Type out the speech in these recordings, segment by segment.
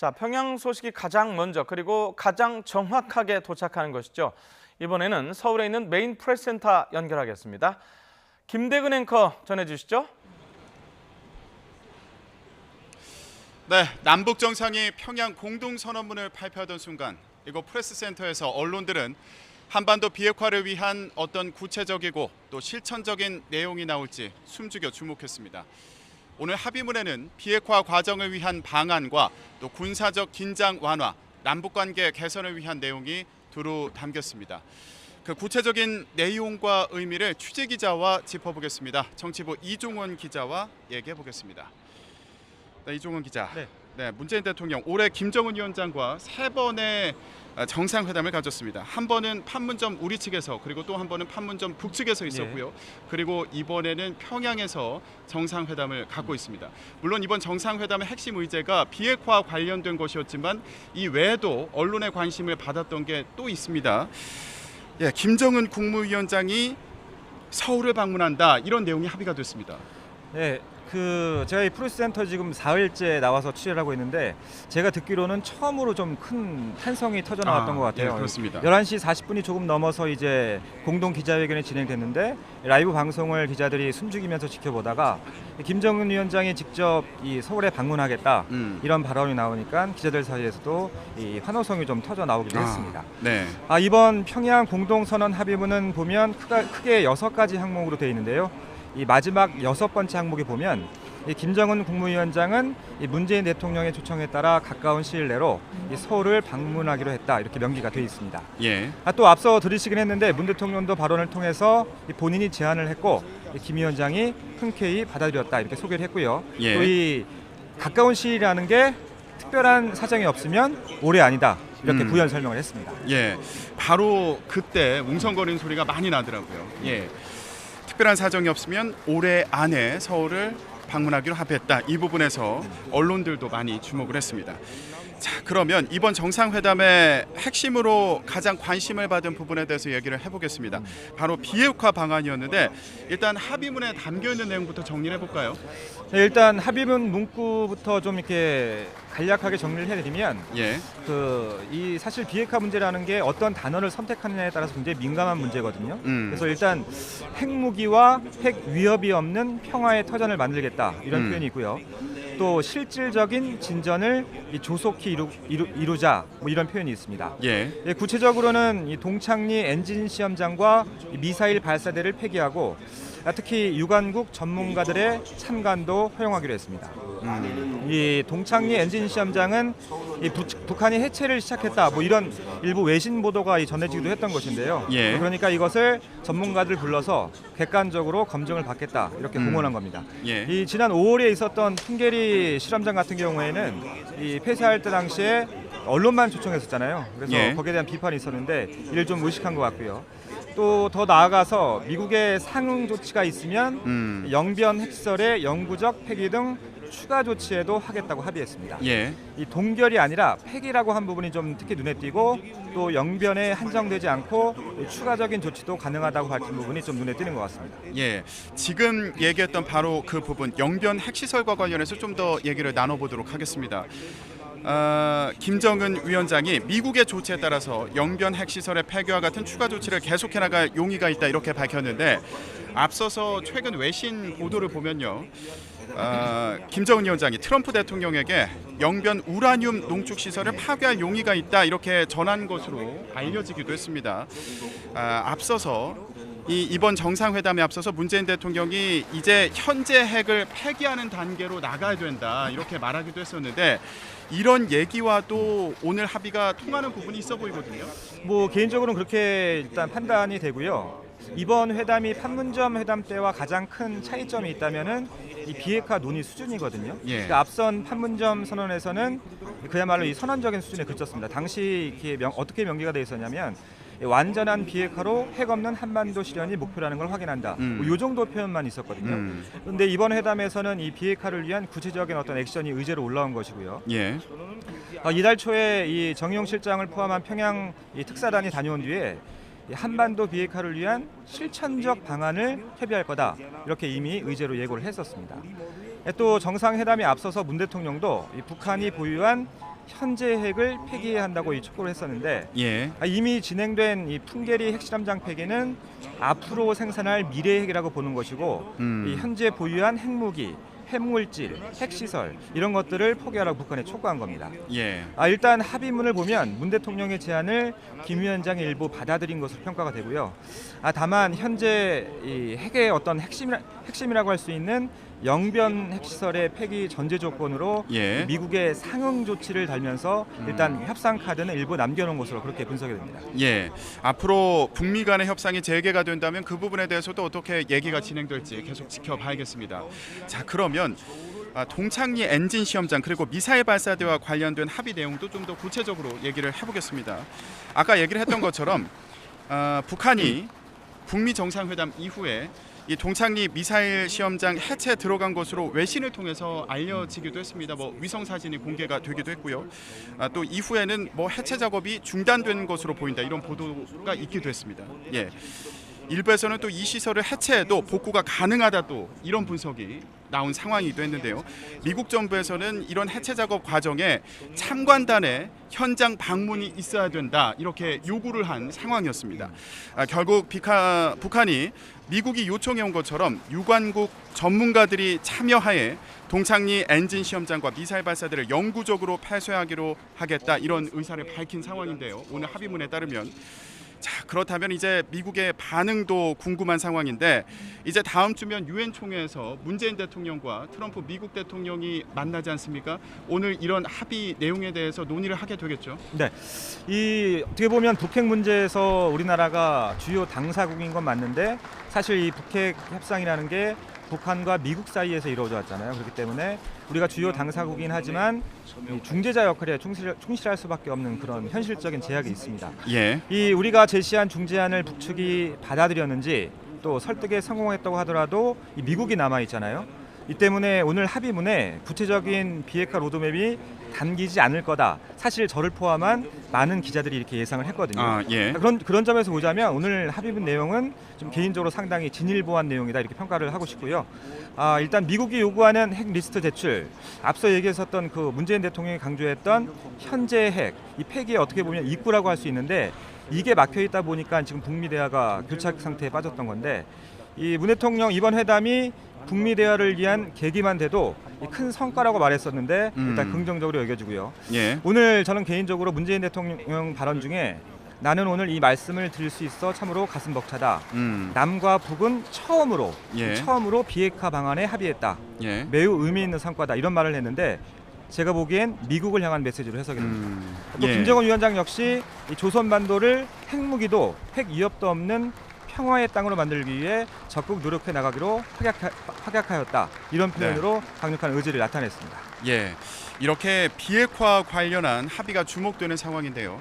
자, 평양 소식이 가장 먼저 그리고 가장 정확하게 도착하는 것이죠. 이번에는 서울에 있는 메인 프레스센터 연결하겠습니다. 김대근 앵커 전해주시죠. 네, 남북 정상이 평양 공동 선언문을 발표하던 순간 이곳 프레스센터에서 언론들은 한반도 비핵화를 위한 어떤 구체적이고 또 실천적인 내용이 나올지 숨죽여 주목했습니다. 오늘 합의문에는 비핵화 과정을 위한 방안과 또 군사적 긴장 완화, 남북관계 개선을 위한 내용이 두루 담겼습니다. 그 구체적인 내용과 의미를 취재 기자와 짚어보겠습니다. 정치부 이종원 기자와 얘기해 보겠습니다. 네, 이종원 기자. 네, 문재인 대통령 올해 김정은 위원장과 3번의 정상회담을 가졌습니다. 한 번은 판문점 우리 측에서, 그리고 또 한 번은 판문점 북측에서 있었고요. 그리고 이번에는 평양에서 정상회담을 갖고 있습니다. 물론 이번 정상회담의 핵심 의제가 비핵화 관련된 것이었지만 이 외에도 언론의 관심을 받았던 게 또 있습니다. 예, 김정은 국무위원장이 서울을 방문한다, 이런 내용이 합의가 됐습니다. 네, 제가 이 프레스센터 지금 사흘째 나와서 취재를 하고 있는데 제가 듣기로는 처음으로 좀 큰 환성이 터져 나왔던 것 같아요. 예, 그렇습니다. 11시 40분이 조금 넘어서 이제 공동 기자회견이 진행됐는데 라이브 방송을 기자들이 숨죽이면서 지켜보다가 김정은 위원장이 직접 이 서울에 방문하겠다 이런 발언이 나오니까 기자들 사이에서도 이 환호성이 좀 터져 나오기도 했습니다. 네. 이번 평양 공동 선언 합의문은 보면 크게 6가지 항목으로 되어 있는데요. 이 마지막 6번째 항목에 보면 이 김정은 국무위원장은 이 문재인 대통령의 초청에 따라 가까운 시일 내로 이 서울을 방문하기로 했다, 이렇게 명기가 되어 있습니다. 예. 또 앞서 들으시긴 했는데 문 대통령도 발언을 통해서 본인이 제안을 했고 김 위원장이 흔쾌히 받아들였다, 이렇게 소개를 했고요. 예. 또 이 가까운 시일이라는 게 특별한 사정이 없으면 올해 아니다, 이렇게 부연 설명을 했습니다. 예, 바로 그때 웅성거리는 소리가 많이 나더라고요. 예. 특별한 사정이 없으면 올해 안에 서울을 방문하기로 합의했다. 이 부분에서 언론들도 많이 주목을 했습니다. 자, 그러면 이번 정상회담의 핵심으로 가장 관심을 받은 부분에 대해서 얘기를 해보겠습니다. 바로 비핵화 방안이었는데 일단 합의문에 담겨있는 내용부터 정리를 해볼까요? 네, 일단 합의문 문구부터 좀 이렇게 간략하게 정리를 해드리면 예. 이 사실 비핵화 문제라는 게 어떤 단어를 선택하느냐에 따라서 굉장히 민감한 문제거든요. 그래서 일단 핵무기와 핵 위협이 없는 평화의 터전을 만들겠다, 이런 표현이 있고요. 또 실질적인 진전을 조속히 이루자, 뭐 이런 표현이 있습니다. 예. 구체적으로는 이 동창리 엔진 시험장과 미사일 발사대를 폐기하고 특히 유관국 전문가들의 참관도 허용하기로 했습니다. 이 동창리 엔진 시험장은 북한이 해체를 시작했다, 뭐 이런 일부 외신 보도가 전해지기도 했던 것인데요. 예. 그러니까 이것을 전문가들 불러서 객관적으로 검증을 받겠다, 이렇게 공언한 겁니다. 예. 이 지난 5월에 있었던 풍계리 실험장 같은 경우에는 이 폐쇄할 때 당시에 언론만 초청했었잖아요. 그래서 예. 거기에 대한 비판이 있었는데 이를 좀 의식한 것 같고요. 또 더 나아가서 미국의 상응 조치가 있으면 영변 핵시설의 영구적 폐기 등 추가 조치에도 하겠다고 합의했습니다. 예. 이 동결이 아니라 폐기라고 한 부분이 좀 특히 눈에 띄고, 또 영변에 한정되지 않고 추가적인 조치도 가능하다고 밝힌 부분이 좀 눈에 띄는 것 같습니다. 예, 지금 얘기했던 바로 그 부분, 영변 핵시설과 관련해서 좀 더 얘기를 나눠보도록 하겠습니다. 김정은 위원장이 미국의 조치에 따라서 영변 핵시설의 폐기와 같은 추가 조치를 계속해 나갈 용의가 있다, 이렇게 밝혔는데 앞서서 최근 외신 보도를 보면요, 김정은 위원장이 트럼프 대통령에게 영변 우라늄 농축 시설을 파괴할 용의가 있다, 이렇게 전한 것으로 알려지기도 했습니다. 앞서서 이번 정상회담에 앞서서 문재인 대통령이 이제 현재 핵을 폐기하는 단계로 나가야 된다, 이렇게 말하기도 했었는데 이런 얘기와도 오늘 합의가 통하는 부분이 있어 보이거든요. 뭐 개인적으로는 그렇게 일단 판단이 되고요. 이번 회담이 판문점 회담 때와 가장 큰 차이점이 있다면은 이 비핵화 논의 수준이거든요. 예. 그러니까 앞선 판문점 선언에서는 그야말로 이 선언적인 수준에 그쳤습니다. 당시 이렇게 어떻게 명기가 돼 있었냐면 완전한 비핵화로 핵 없는 한반도 실현이 목표라는 걸 확인한다. 뭐 이 정도 표현만 있었거든요. 그런데 이번 회담에서는 이 비핵화를 위한 구체적인 어떤 액션이 의제로 올라온 것이고요. 예. 이달 초에 이 정용 실장을 포함한 평양 이 특사단이 다녀온 뒤에 한반도 비핵화를 위한 실천적 방안을 협의할 거다, 이렇게 이미 의제로 예고를 했었습니다. 또 정상회담에 앞서서 문 대통령도 이 북한이 보유한 현재 핵을 폐기해야 한다고 촉구를 했었는데 예. 이미 진행된 이 풍계리 핵실험장 폐기는 앞으로 생산할 미래 핵이라고 보는 것이고 이 현재 보유한 핵무기, 핵물질, 핵시설 이런 것들을 포기하라고 북한에 촉구한 겁니다. 예. 일단 합의문을 보면 문 대통령의 제안을 김 위원장이 일부 받아들인 것으로 평가가 되고요. 다만 현재 이 핵의 어떤 핵심이라고 할 수 있는 영변 핵시설의 폐기 전제 조건으로 예. 미국의 상응 조치를 달면서 일단 협상 카드는 일부 남겨놓은 것으로 그렇게 분석이 됩니다. 예. 앞으로 북미 간의 협상이 재개가 된다면 그 부분에 대해서도 어떻게 얘기가 진행될지 계속 지켜봐야겠습니다. 자, 그러면 동창리 엔진 시험장 그리고 미사일 발사대와 관련된 합의 내용도 좀 더 구체적으로 얘기를 해보겠습니다. 아까 얘기를 했던 것처럼 북한이 북미 정상회담 이후에 이 동창리 미사일 시험장 해체 들어간 것으로 외신을 통해서 알려지기도 했습니다. 뭐 위성 사진이 공개가 되기도 했고요. 또 이후에는 뭐 해체 작업이 중단된 것으로 보인다 이런 보도가 있기도 했습니다. 예. 일부에서는 또 이 시설을 해체해도 복구가 가능하다 또 이런 분석이 나온 상황이기도 했는데요. 미국 정부에서는 이런 해체 작업 과정에 참관단의 현장 방문이 있어야 된다 이렇게 요구를 한 상황이었습니다. 결국 북한이 미국이 요청해온 것처럼 유관국 전문가들이 참여하에 동창리 엔진 시험장과 미사일 발사대를 영구적으로 폐쇄하기로 하겠다 이런 의사를 밝힌 상황인데요. 오늘 합의문에 따르면 자, 그렇다면 이제 미국의 반응도 궁금한 상황인데 이제 다음 주면 유엔 총회에서 문재인 대통령과 트럼프 미국 대통령이 만나지 않습니까? 오늘 이런 합의 내용에 대해서 논의를 하게 되겠죠. 네, 이 어떻게 보면 북핵 문제에서 우리나라가 주요 당사국인 건 맞는데 사실 이 북핵 협상이라는 게 북한과 미국 사이에서 이루어져 왔잖아요. 그렇기 때문에 우리가 주요 당사국이긴 하지만 이 중재자 역할에 충실할 수밖에 없는 그런 현실적인 제약이 있습니다. 예. 이 우리가 제시한 중재안을 북측이 받아들였는지 또 설득에 성공했다고 하더라도 이 미국이 남아 있잖아요. 이 때문에 오늘 합의문에 구체적인 비핵화 로드맵이 담기지 않을 거다. 사실 저를 포함한 많은 기자들이 이렇게 예상을 했거든요. 예. 그런 점에서 보자면 오늘 합의문 내용은 좀 개인적으로 상당히 진일보한 내용이다 이렇게 평가를 하고 싶고요. 일단 미국이 요구하는 핵 리스트 제출, 앞서 얘기했었던 그 문재인 대통령이 강조했던 현재 핵, 이 폐기에 어떻게 보면 입구라고 할 수 있는데 이게 막혀 있다 보니까 지금 북미 대화가 교착 상태에 빠졌던 건데 이 문 대통령 이번 회담이 북미 대화를 위한 계기만 돼도 큰 성과라고 말했었는데 일단 긍정적으로 여겨지고요. 예. 오늘 저는 개인적으로 문재인 대통령 발언 중에 나는 오늘 이 말씀을 드릴 수 있어 참으로 가슴 벅차다. 남과 북은 처음으로 비핵화 방안에 합의했다. 예. 매우 의미 있는 성과다. 이런 말을 했는데 제가 보기엔 미국을 향한 메시지로 해석이 됩니다. 또 예. 김정은 위원장 역시 이 조선반도를 핵무기도 핵 위협도 없는 평화의 땅으로 만들기 위해 적극 노력해 나가기로 확약하였다. 이런 표현으로 강력한 의지를 나타냈습니다. 예. 이렇게 비핵화 관련한 합의가 주목되는 상황인데요.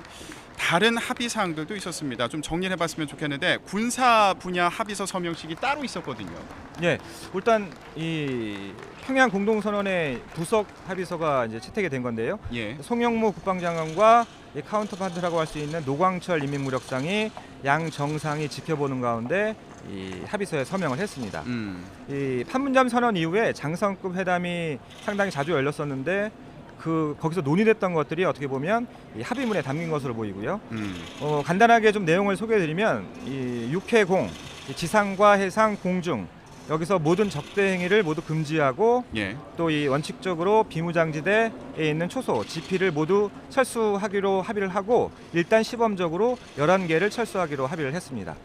다른 합의 사항들도 있었습니다. 좀 정리를 해봤으면 좋겠는데 군사 분야 합의서 서명식이 따로 있었거든요. 예, 일단 이 평양 공동선언의 부석 합의서가 이제 채택이 된 건데요. 예. 송영무 국방장관과 카운터파트라고 할 수 있는 노광철 인민무력상이 양 정상이 지켜보는 가운데 이 합의서에 서명을 했습니다. 이 판문점 선언 이후에 장성급 회담이 상당히 자주 열렸었는데 거기서 논의됐던 것들이 어떻게 보면 이 합의문에 담긴 것으로 보이고요. 간단하게 좀 내용을 소개해드리면 이 육해공, 지상과 해상, 공중 여기서 모든 적대 행위를 모두 금지하고 예. 또 이 원칙적으로 비무장지대에 있는 초소, 지피를 모두 철수하기로 합의를 하고 일단 시범적으로 11개를 철수하기로 합의를 했습니다.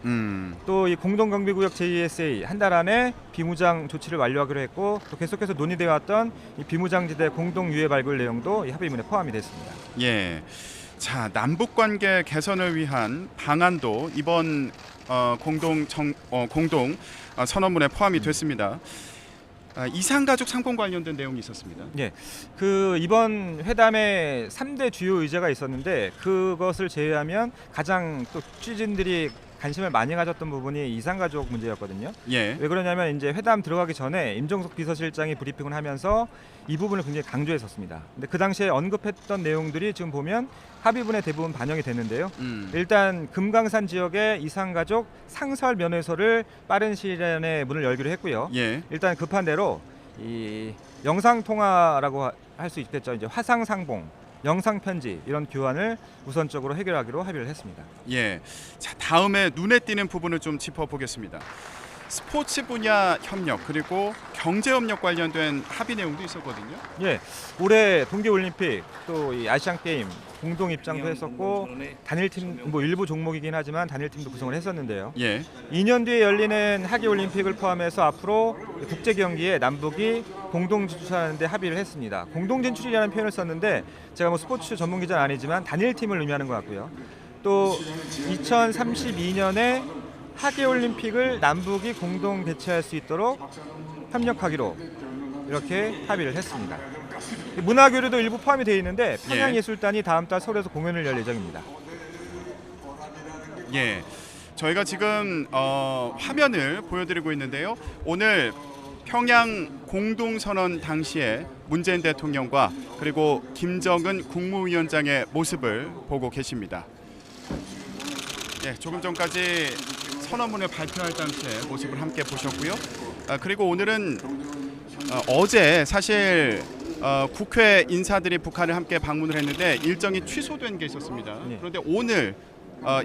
또 이 공동경비구역 JESA 한 달 안에 비무장 조치를 완료하기로 했고 또 계속해서 논의되어 왔던 이 비무장지대 공동유해 발굴 내용도 이 합의문에 포함이 됐습니다. 예. 자, 남북 관계 개선을 위한 방안도 이번 공동 선언문에 포함이 됐습니다. 이산가족 상봉 관련된 내용이 있었습니다. 예, 그 이번 회담에 3대 주요 의제가 있었는데 그것을 제외하면 가장 또 취진들이 관심을 많이 가졌던 부분이 이산가족 문제였거든요. 예. 왜 그러냐면 이제 회담 들어가기 전에 임종석 비서실장이 브리핑을 하면서 이 부분을 굉장히 강조했었습니다. 근데 그 당시에 언급했던 내용들이 지금 보면 합의문에 대부분 반영이 됐는데요. 일단 금강산 지역의 이산가족 상설 면회소를 빠른 시일 안에 문을 열기로 했고요. 예. 일단 급한 대로 이 영상 통화라고 할 수 있겠죠. 이제 화상 상봉 영상 편지 이런 교환을 우선적으로 해결하기로 합의를 했습니다. 예. 자, 다음에 눈에 띄는 부분을 좀 짚어보겠습니다. 스포츠 분야 협력 그리고 경제 협력 관련된 합의 내용도 있었거든요. 예, 올해 동계올림픽 또 이 아시안 게임 공동 입장도 했었고 단일팀 뭐 일부 종목이긴 하지만 단일팀도 구성을 했었는데요. 예. 2년 뒤에 열리는 하계올림픽을 포함해서 앞으로 국제 경기에 남북이 공동 진출하는 데 합의를 했습니다. 공동 진출이라는 표현을 썼는데 제가 뭐 스포츠 전문 기자는 아니지만 단일팀을 의미하는 것 같고요. 또 2032년에 하계올림픽을 남북이 공동 개최할 수 있도록 협력하기로 이렇게 합의를 했습니다. 문화교류도 일부 포함이 되어 있는데 평양예술단이 다음 달 서울에서 공연을 열 예정입니다. 예. 저희가 지금 화면을 보여드리고 있는데요. 오늘 평양 공동선언 당시에 문재인 대통령과 그리고 김정은 국무위원장의 모습을 보고 계십니다. 예, 조금 전까지 선언문을 발표할 당시의 모습을 함께 보셨고요. 그리고 오늘은 어제 사실 국회 인사들이 북한을 함께 방문을 했는데 일정이 취소된 게 있었습니다. 네. 그런데 오늘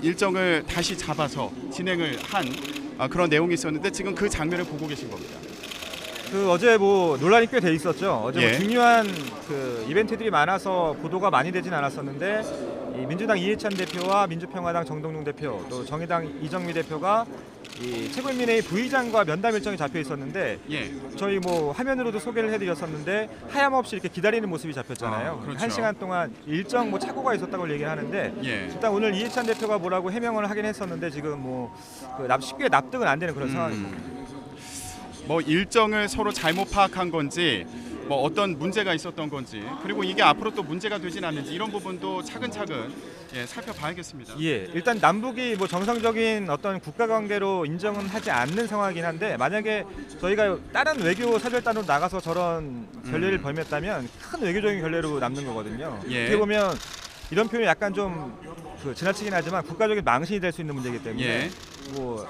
일정을 다시 잡아서 진행을 한 그런 내용이 있었는데 지금 그 장면을 보고 계신 겁니다. 그 어제 뭐 논란이 꽤 돼 있었죠. 어제 예. 뭐 중요한 그 이벤트들이 많아서 보도가 많이 되진 않았었는데 이 민주당 이해찬 대표와 민주평화당 정동영 대표 또 정의당 이정미 대표가 이 최고인민회의 부의장과 면담 일정이 잡혀 있었는데 예. 저희 뭐 화면으로도 소개를 해드렸었는데 하염없이 이렇게 기다리는 모습이 잡혔잖아요. 그렇죠. 한 시간 동안 일정 뭐 착오가 있었다고 얘기를 하는데 예. 일단 오늘 이해찬 대표가 뭐라고 해명을 하긴 했었는데 지금 뭐 쉽게 납득은 안 되는 그런 상황입니다. 뭐 일정을 서로 잘못 파악한 건지 뭐 어떤 문제가 있었던 건지 그리고 이게 앞으로 또 문제가 되진 않는지 이런 부분도 차근차근 살펴봐야겠습니다. 예, 일단 남북이 뭐 정상적인 어떤 국가 관계로 인정은 하지 않는 상황이긴 한데 만약에 저희가 다른 외교 사절단으로 나가서 저런 결례를 범했다면 큰 외교적인 결례로 남는 거거든요. 예. 어떻게 보면 이런 표현이 약간 좀 지나치긴 하지만 국가적인 망신이 될 수 있는 문제이기 때문에 예. 뭐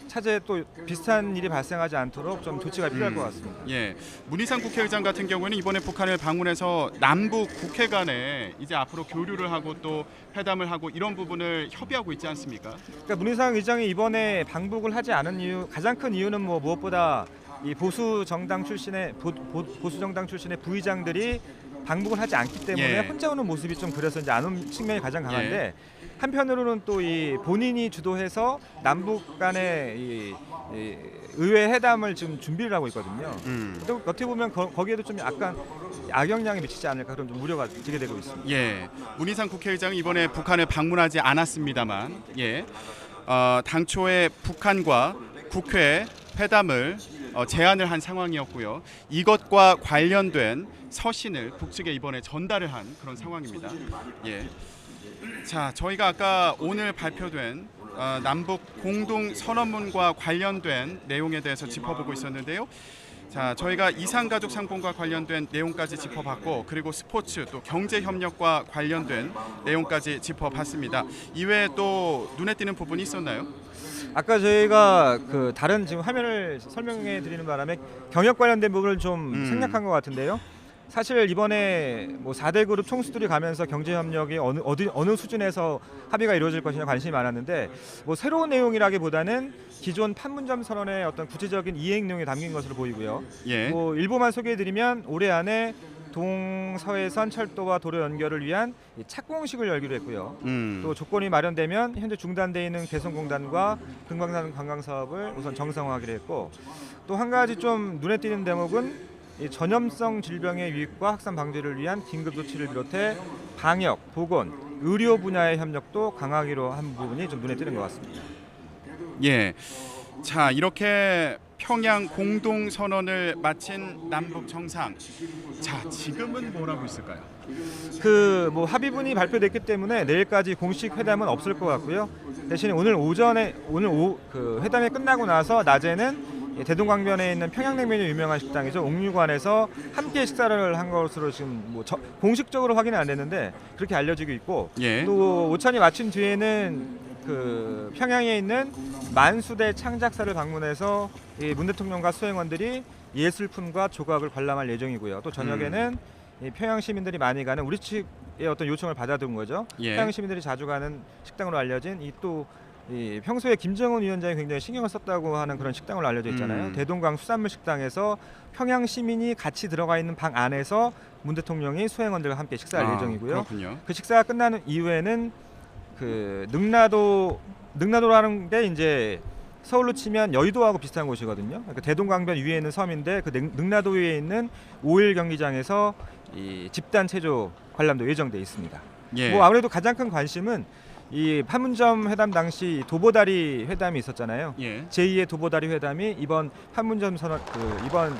차제에 또 비슷한 일이 발생하지 않도록 좀 조치가 필요할 것 같습니다. 예, 문희상 국회의장 같은 경우는 이번에 북한을 방문해서 남북 국회 간에 이제 앞으로 교류를 하고 또 회담을 하고 이런 부분을 협의하고 있지 않습니까? 그러니까 문희상 의장이 이번에 방북을 하지 않은 이유 가장 큰 이유는 뭐 무엇보다 이 보수 정당 출신의 보수 정당 출신의 부의장들이 방북을 하지 않기 때문에 예. 혼자 오는 모습이 좀 그래서 이제 안 오는 측면이 가장 강한데 한편으로는 또 이 본인이 주도해서 남북 간의 이 의회 회담을 지금 준비를 하고 있거든요. 또 어떻게 보면 거기에도 좀 약간 악영향이 미치지 않을까 그런 좀 우려가 들게 되고 있습니다. 예, 문희상 국회의장은 이번에 북한을 방문하지 않았습니다만, 당초에 북한과 국회 회담을 제안을 한 상황이었고요. 이것과 관련된 서신을 북측에 이번에 전달을 한 그런 상황입니다. 예. 자, 저희가 아까 오늘 발표된 남북 공동 선언문과 관련된 내용에 대해서 짚어보고 있었는데요. 자, 저희가 이산가족 상봉과 관련된 내용까지 짚어봤고 그리고 스포츠 또 경제 협력과 관련된 내용까지 짚어봤습니다. 이외에 또 눈에 띄는 부분이 있었나요? 아까 저희가 그 다른 지금 화면을 설명해 드리는 바람에 경협 관련된 부분을 좀 생략한 것 같은데요. 사실 이번에 뭐 4대 그룹 총수들이 가면서 경제 협력이 어느 수준에서 합의가 이루어질 것이냐 관심이 많았는데 뭐 새로운 내용이라기보다는 기존 판문점 선언의 어떤 구체적인 이행 내용이 담긴 것으로 보이고요. 예. 뭐 일부만 소개해드리면 올해 안에 동서해선 철도와 도로 연결을 위한 착공식을 열기로 했고요. 또 조건이 마련되면 현재 중단돼 있는 개성공단과 금강산 관광 사업을 우선 정상화하기로 했고 또 한 가지 좀 눈에 띄는 대목은 이 전염성 질병의 유입과 확산 방지를 위한 긴급 조치를 비롯해 방역, 보건, 의료 분야의 협력도 강화하기로 한 부분이 좀 눈에 띄는 것 같습니다. 예. 자, 이렇게 평양 공동 선언을 마친 남북 정상. 자, 지금은 뭐라고 있을까요? 그 뭐 합의문이 발표됐기 때문에 내일까지 공식 회담은 없을 것 같고요. 대신에 오늘 그 회담이 끝나고 나서 낮에는 대동강변에 있는 평양냉면이 유명한 식당이죠. 옥류관에서 함께 식사를 한 것으로 지금 뭐 공식적으로 확인은 안 됐는데 그렇게 알려지고 있고 예. 또 오찬이 마친 뒤에는 그 평양에 있는 만수대 창작사를 방문해서 이 문 대통령과 수행원들이 예술품과 조각을 관람할 예정이고요. 또 저녁에는 이 평양 시민들이 많이 가는 우리 측의 어떤 요청을 받아둔 거죠. 예. 평양 시민들이 자주 가는 식당으로 알려진 이 평소에 김정은 위원장이 굉장히 신경을 썼다고 하는 그런 식당으로 알려져 있잖아요. 대동강 수산물 식당에서 평양 시민이 같이 들어가 있는 방 안에서 문 대통령이 수행원들과 함께 식사할 예정이고요. 그렇군요. 그 식사가 끝나는 이후에는 그 능라도라는 게 이제 서울로 치면 여의도하고 비슷한 곳이거든요. 그러니까 대동강변 위에 있는 섬인데 그 능라도 위에 있는 5일 경기장에서 이 집단 체조 관람도 예정돼 있습니다. 예. 뭐 아무래도 가장 큰 관심은 이 판문점 회담 당시 도보다리 회담이 있었잖아요. 예. 제2의 도보다리 회담이 이번 판문점 선언 이번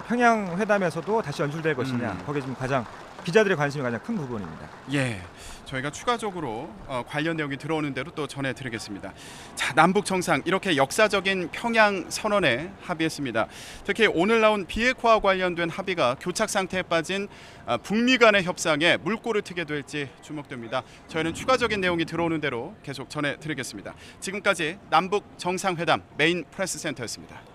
평양 회담에서도 다시 연출될 것이냐. 거기에 지금 가장 기자들의 관심이 가장 큰 부분입니다. 예, 저희가 추가적으로 관련 내용이 들어오는 대로 또 전해드리겠습니다. 자, 남북 정상 이렇게 역사적인 평양 선언에 합의했습니다. 특히 오늘 나온 비핵화와 관련된 합의가 교착 상태에 빠진 북미 간의 협상에 물꼬를 트게 될지 주목됩니다. 저희는 추가적인 내용이 들어오는 대로 계속 전해드리겠습니다. 지금까지 남북 정상회담 메인 프레스 센터였습니다.